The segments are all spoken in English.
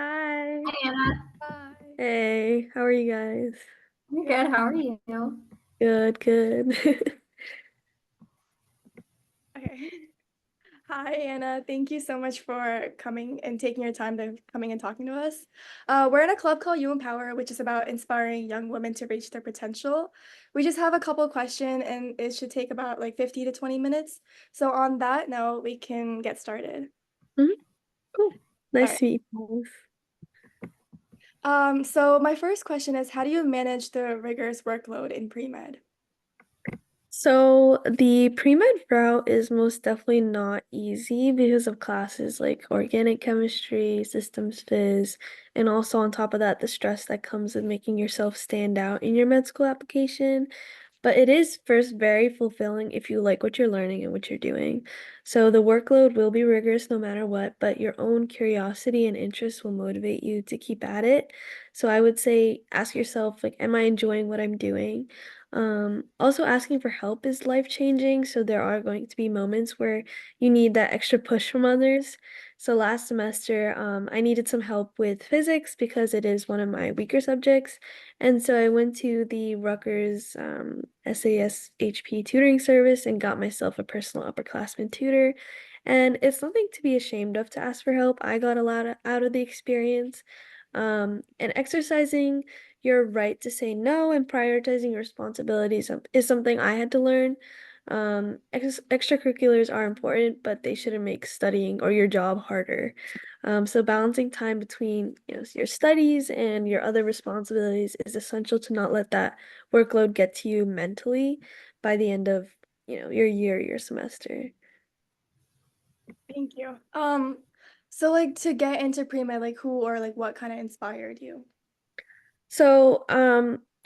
Hi. Hi, Anna. Hi. Hey, how are you guys? I'm good. How are you? Good, good. Okay. Hi, Anna. Thank you so much for coming and taking your time to coming and talking to us. We're in a club called uEmpower, which is about inspiring young women to reach their potential. We just have a couple questions, and it should take about like 50 to 20 minutes. So on that note, we can get started. Mhm. Cool. All Nice right. to meet you guys. So my first question is, how do you manage the rigorous workload in pre-med? So the pre-med route is most definitely not easy because of classes like organic chemistry, systems phys, and also on top of that, the stress that comes with making yourself stand out in your med school application. But it is first very fulfilling if you like what you're learning and what you're doing. So the workload will be rigorous no matter what, but your own curiosity and interest will motivate you to keep at it. So I would say ask yourself, like, am I enjoying what I'm doing? Also asking for help is life-changing, so there are going to be moments where you need that extra push from others. So last semester, I needed some help with physics because it is one of my weaker subjects. And so I went to the Rutgers SASHP tutoring service and got myself a personal upperclassman tutor. And it's nothing to be ashamed of to ask for help. I got a lot out of the experience. And exercising your right to say no and prioritizing your responsibilities is something I had to learn. Extracurriculars are important, but they shouldn't make studying or your job harder. So balancing time between, your studies and your other responsibilities is essential to not let that workload get to you mentally by the end of, your year, your semester. Thank you. So like to get into pre-med, like who or like what kind of inspired you? So,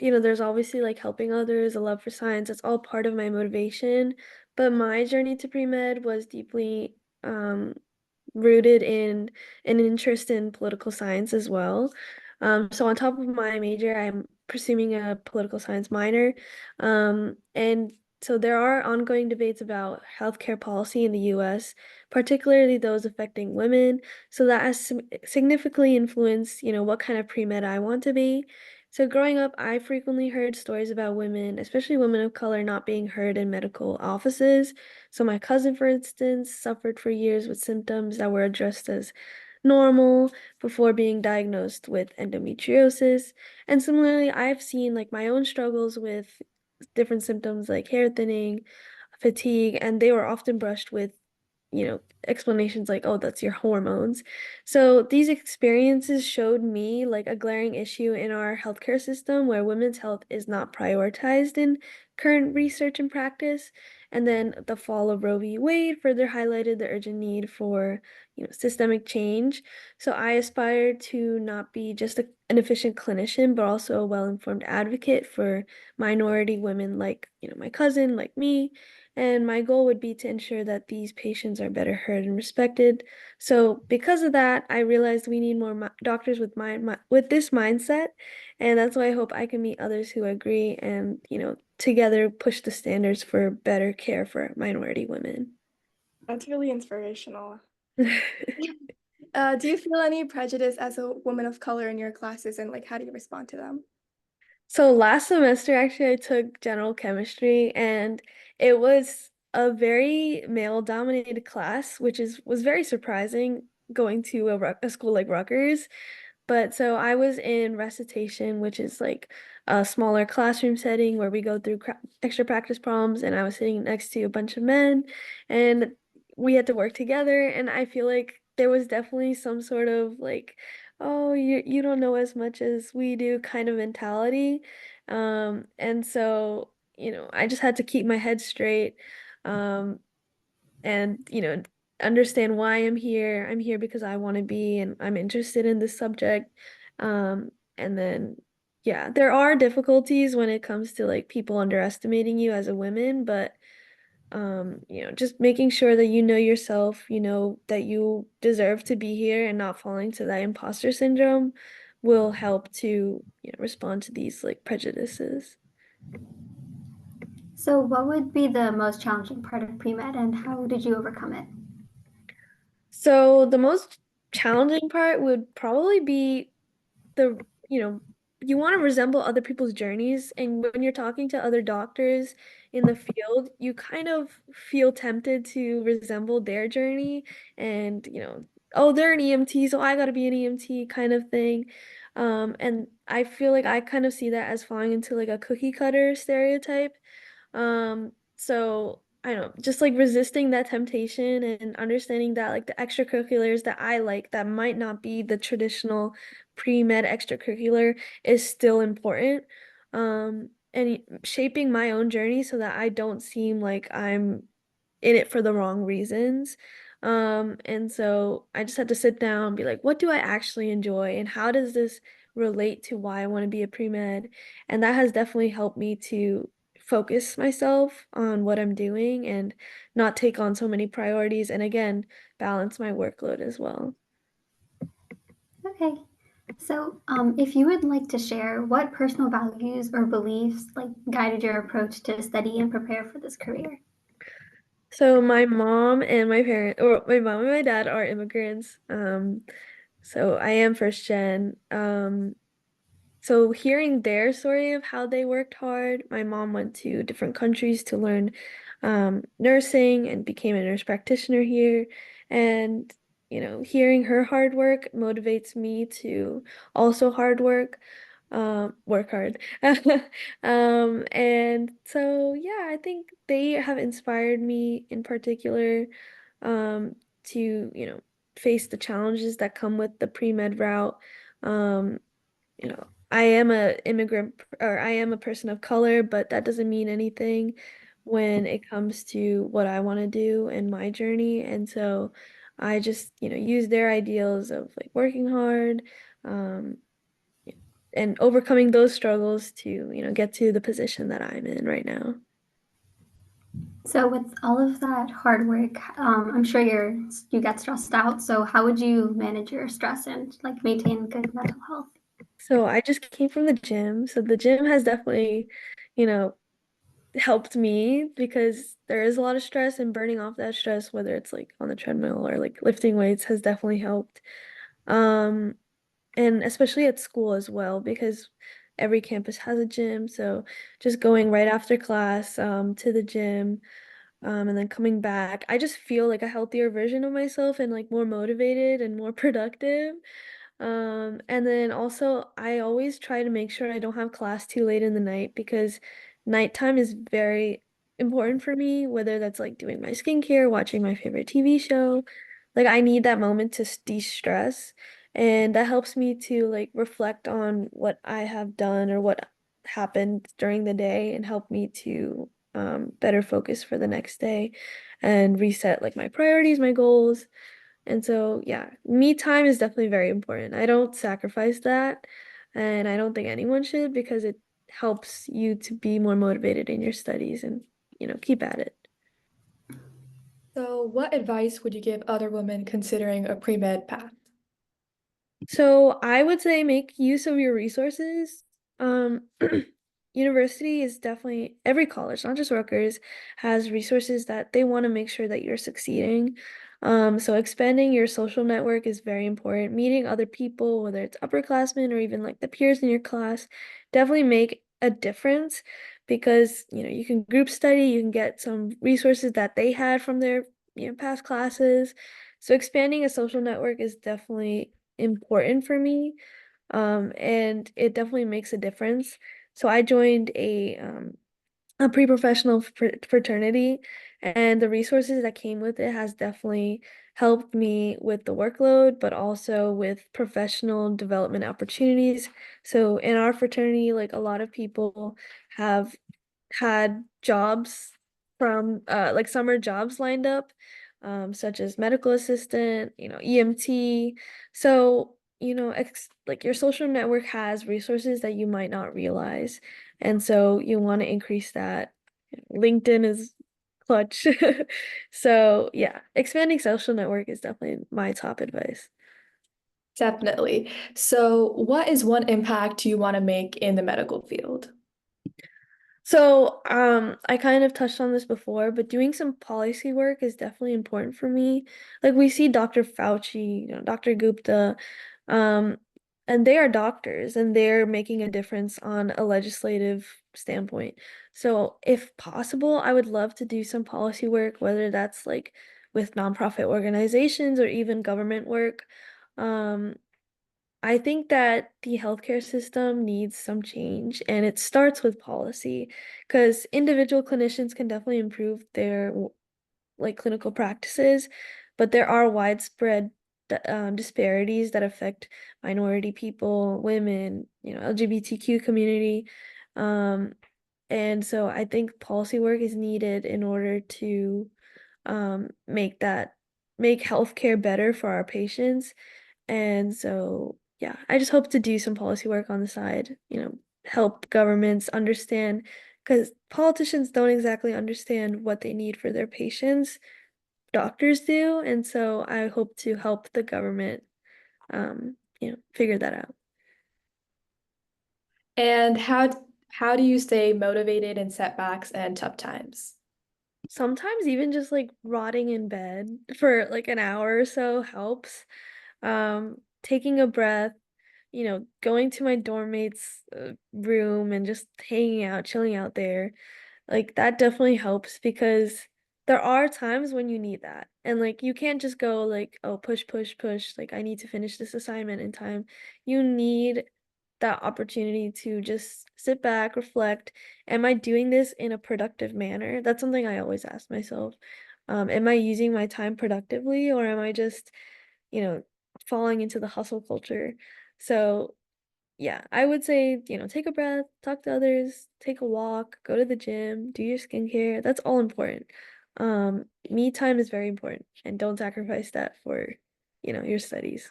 there's obviously like helping others, a love for science, that's all part of my motivation. But my journey to pre-med was deeply rooted in an interest in political science as well. So on top of my major, I'm pursuing a political science minor. And so there are ongoing debates about healthcare policy in the US, particularly those affecting women. So that has significantly influenced, what kind of pre-med I want to be. So growing up, I frequently heard stories about women, especially women of color, not being heard in medical offices. So my cousin, for instance, suffered for years with symptoms that were addressed as normal before being diagnosed with endometriosis. And similarly, I've seen like my own struggles with different symptoms like hair thinning, fatigue, and they were often brushed with, explanations like, oh, that's your hormones. So these experiences showed me like a glaring issue in our healthcare system where women's health is not prioritized in current research and practice. And then the fall of Roe v. Wade further highlighted the urgent need for, systemic change. So I aspire to not be just an efficient clinician, but also a well-informed advocate for minority women like, my cousin, like me. And my goal would be to ensure that these patients are better heard and respected. So because of that, I realized we need more doctors with with this mindset, and that's why I hope I can meet others who agree and, together push the standards for better care for minority women. That's really inspirational. Do you feel any prejudice as a woman of color in your classes, and like how do you respond to them? So last semester, actually, I took general chemistry, and it was a very male-dominated class, which was very surprising going to a school like Rutgers. But so I was in recitation, which is like a smaller classroom setting where we go through extra practice problems, and I was sitting next to a bunch of men, and we had to work together, and I feel like there was definitely some sort of like, oh, you don't know as much as we do kind of mentality. And so, I just had to keep my head straight. Um, and understand why I'm here. I'm here because I want to be and I'm interested in this subject. And then yeah, there are difficulties when it comes to like people underestimating you as a woman, but just making sure that you know yourself, you know that you deserve to be here and not falling to that imposter syndrome will help to, respond to these like prejudices. So, what would be the most challenging part of pre med and how did you overcome it? So the most challenging part would probably be the, you want to resemble other people's journeys. And when you're talking to other doctors in the field, you kind of feel tempted to resemble their journey and, oh, they're an EMT, so I got to be an EMT kind of thing. And I feel like I kind of see that as falling into like a cookie cutter stereotype. So I don't know, just like resisting that temptation and understanding that like the extracurriculars that I like that might not be the traditional pre-med extracurricular is still important. And shaping my own journey so that I don't seem like I'm in it for the wrong reasons. And so I just had to sit down and be like, what do I actually enjoy and how does this relate to why I want to be a pre-med? And that has definitely helped me to focus myself on what I'm doing and not take on so many priorities and again, balance my workload as well. Okay. So, if you would like to share what personal values or beliefs like guided your approach to study and prepare for this career? So my mom and my parent, or my mom and my dad are immigrants. So I am first gen. So hearing their story of how they worked hard, my mom went to different countries to learn nursing and became a nurse practitioner here. And, hearing her hard work motivates me to also hard work, work hard. And so, yeah, I think they have inspired me in particular to, face the challenges that come with the pre-med route. Um, I am a immigrant or I am a person of color, but that doesn't mean anything when it comes to what I want to do in my journey. And so I just, use their ideals of like working hard, um, and overcoming those struggles to, get to the position that I'm in right now. So, with all of that hard work, I'm sure you get stressed out. So, how would you manage your stress and like maintain good mental health? So I just came from the gym. So the gym has definitely, you know, helped me because there is a lot of stress and burning off that stress, whether it's like on the treadmill or like lifting weights, has definitely helped. Um, and especially at school as well, because every campus has a gym. So just going right after class, to the gym, and then coming back, I just feel like a healthier version of myself and like more motivated and more productive. And then also I always try to make sure I don't have class too late in the night because nighttime is very important for me, whether that's like doing my skincare, watching my favorite TV show. Like I need that moment to de-stress, and that helps me to like reflect on what I have done or what happened during the day and help me to better focus for the next day and reset like my priorities, my goals. And so, yeah, me time is definitely very important. I don't sacrifice that, and I don't think anyone should because it helps you to be more motivated in your studies and, keep at it. So, what advice would you give other women considering a pre-med path? So I would say make use of your resources. Um, University is definitely every college, not just Rutgers, has resources that they want to make sure that you're succeeding. So expanding your social network is very important. Meeting other people, whether it's upperclassmen or even like the peers in your class, definitely make a difference because you can group study, you can get some resources that they had from their past classes. So expanding a social network is definitely important for me. And it definitely makes a difference. So I joined a pre-professional fraternity, and the resources that came with it has definitely helped me with the workload, but also with professional development opportunities. So in our fraternity, like a lot of people have had jobs from like summer jobs lined up, such as medical assistant, EMT. So, like your social network has resources that you might not realize. And so you want to increase that. LinkedIn is clutch. So, yeah, expanding social network is definitely my top advice. Definitely. So, what is one impact you want to make in the medical field? So, I kind of touched on this before, but doing some policy work is definitely important for me. Like we see Dr. Fauci, Dr. Gupta, um, and they are doctors and they're making a difference on a legislative standpoint. So, if possible, I would love to do some policy work, whether that's like with nonprofit organizations or even government work. Um, I think that the healthcare system needs some change, and it starts with policy because individual clinicians can definitely improve their like clinical practices, but there are widespread disparities that affect minority people, women, LGBTQ community. Um, and so I think policy work is needed in order to make healthcare better for our patients. And so, yeah, I just hope to do some policy work on the side, help governments understand, because politicians don't exactly understand what they need for their patients. Doctors do. And so I hope to help the government, figure that out. And how do you stay motivated in setbacks and tough times? Sometimes even just like rotting in bed for like an hour or so helps. Taking a breath, going to my dorm mate's room and just hanging out, chilling out there, like that definitely helps because there are times when you need that. And like you can't just go like, oh, push, push, push, like I need to finish this assignment in time. You need that opportunity to just sit back, reflect. Am I doing this in a productive manner? That's something I always ask myself. Am I using my time productively or am I just, you know, falling into the hustle culture? So yeah, I would say, take a breath, talk to others, take a walk, go to the gym, do your skincare. That's all important. Me time is very important and don't sacrifice that for, your studies.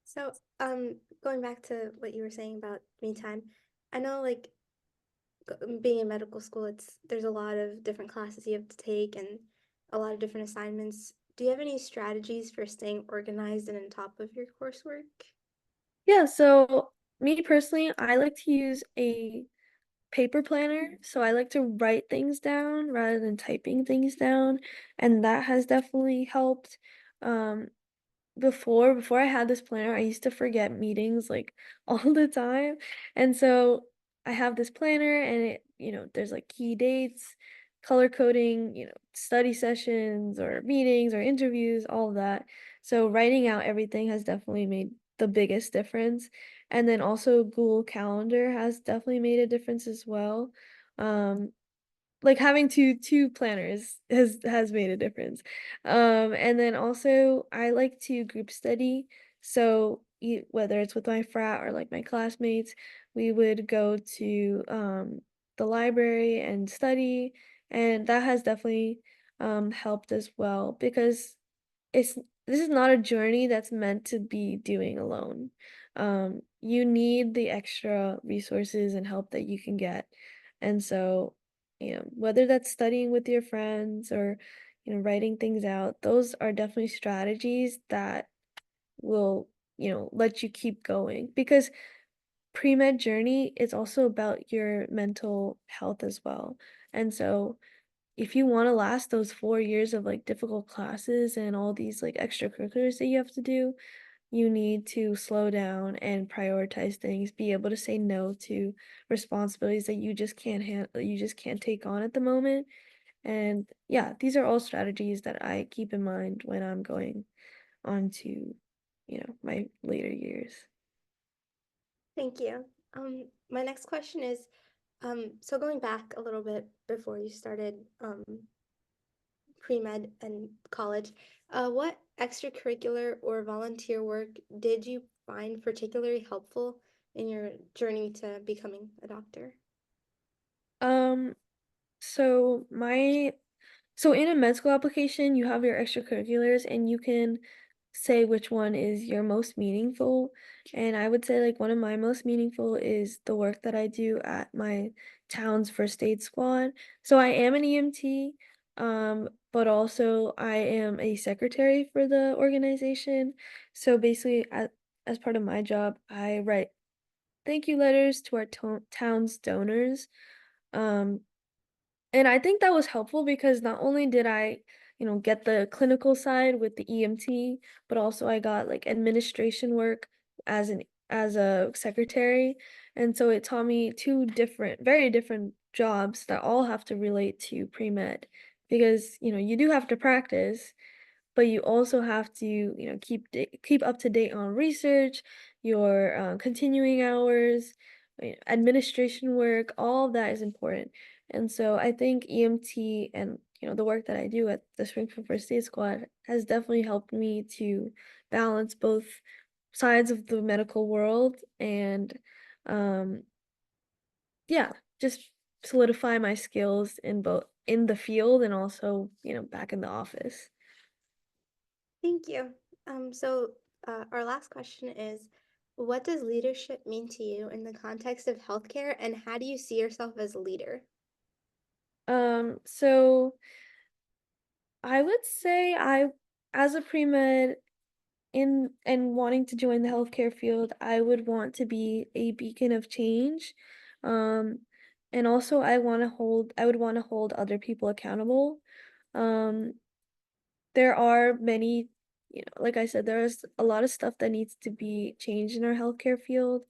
So, going back to what you were saying about me time, I know like being in medical school, there's a lot of different classes you have to take and a lot of different assignments. Do you have any strategies for staying organized and on top of your coursework? Yeah, so me personally, I like to use a paper planner. So I like to write things down rather than typing things down, and that has definitely helped. Um, before I had this planner, I used to forget meetings like all the time. And so I have this planner and there's like key dates, color coding, study sessions or meetings or interviews, all of that. So writing out everything has definitely made the biggest difference. And then also Google Calendar has definitely made a difference as well. Um, like having two planners has made a difference. And then also I like to group study. So whether it's with my frat or like my classmates, we would go to the library and study, and that has definitely helped as well because it's this is not a journey that's meant to be doing alone. You need the extra resources and help that you can get. And so, whether that's studying with your friends or, writing things out, those are definitely strategies that will, let you keep going because pre-med journey is also about your mental health as well. And so if you want to last those 4 years of like difficult classes and all these like extracurriculars that you have to do, you need to slow down and prioritize things, be able to say no to responsibilities that you just can't handle, you just can't take on at the moment. And yeah, these are all strategies that I keep in mind when I'm going on to, my later years. Thank you. My next question is, so going back a little bit before you started pre-med and college, what extracurricular or volunteer work did you find particularly helpful in your journey to becoming a doctor? Um, so my So in a med school application, you have your extracurriculars and you can say which one is your most meaningful. And I would say like one of my most meaningful is the work that I do at my town's first aid squad. So I am an EMT, but also I am a secretary for the organization. So basically as part of my job, I write thank you letters to our town's donors. Um, and I think that was helpful because not only did I, get the clinical side with the EMT, but also I got like administration work as an as a secretary. And so it taught me two very different jobs that all have to relate to pre-med because, you do have to practice, but you also have to, keep up to date on research, your continuing hours, administration work, all of that is important. And so I think EMT and the work that I do at the Springfield First Aid Squad has definitely helped me to balance both sides of the medical world and um yeah, just solidify my skills in the field and also, back in the office. Thank you. So our last question is, what does leadership mean to you in the context of healthcare, and how do you see yourself as a leader? So I would say as a pre-med in and wanting to join the healthcare field, I would want to be a beacon of change. Um, and also I would want to hold other people accountable. Um, there are many, like I said, there's a lot of stuff that needs to be changed in our healthcare field,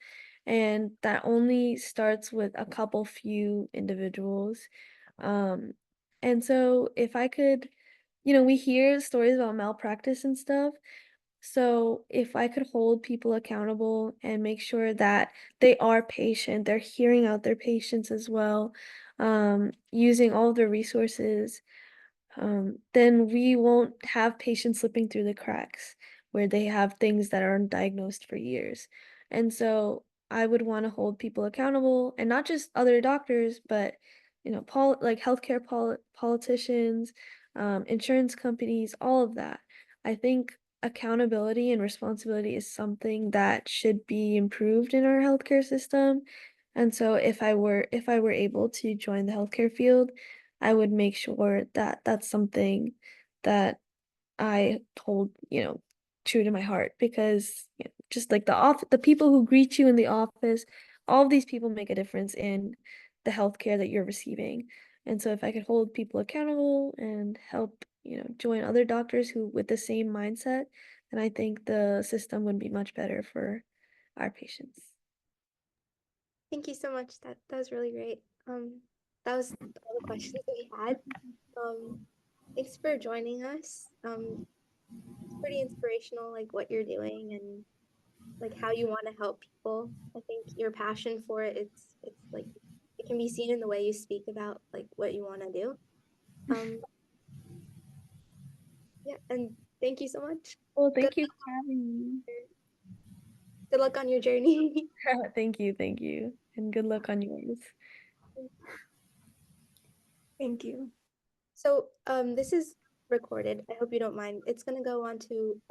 and that only starts with a couple few individuals. Um, and so if I could, we hear stories about malpractice and stuff. So if I could hold people accountable and make sure that they are patient, they're hearing out their patients as well, using all of their resources, then we won't have patients slipping through the cracks where they have things that aren't diagnosed for years. And so I would want to hold people accountable and not just other doctors, but like healthcare politicians, insurance companies, all of that. I think accountability and responsibility is something that should be improved in our healthcare system. And so if I were able to join the healthcare field, I would make sure that that's something that I hold, true to my heart because just like the people who greet you in the office, all of these people make a difference in the healthcare that you're receiving. And so if I could hold people accountable and help, join other doctors who with the same mindset, then I think the system would be much better for our patients. Thank you so much. That was really great. That was all the questions that we had. Thanks for joining us. It's pretty inspirational, like what you're doing and like how you want to help people. I think your passion for it, it's like it can be seen in the way you speak about like what you want to do. Um, yeah, and thank you so much. Well, Good thank you for having good luck on your journey. me. Thank you, and good luck on yours. Thank you. So, this is recorded. I hope you don't mind. It's gonna go on to a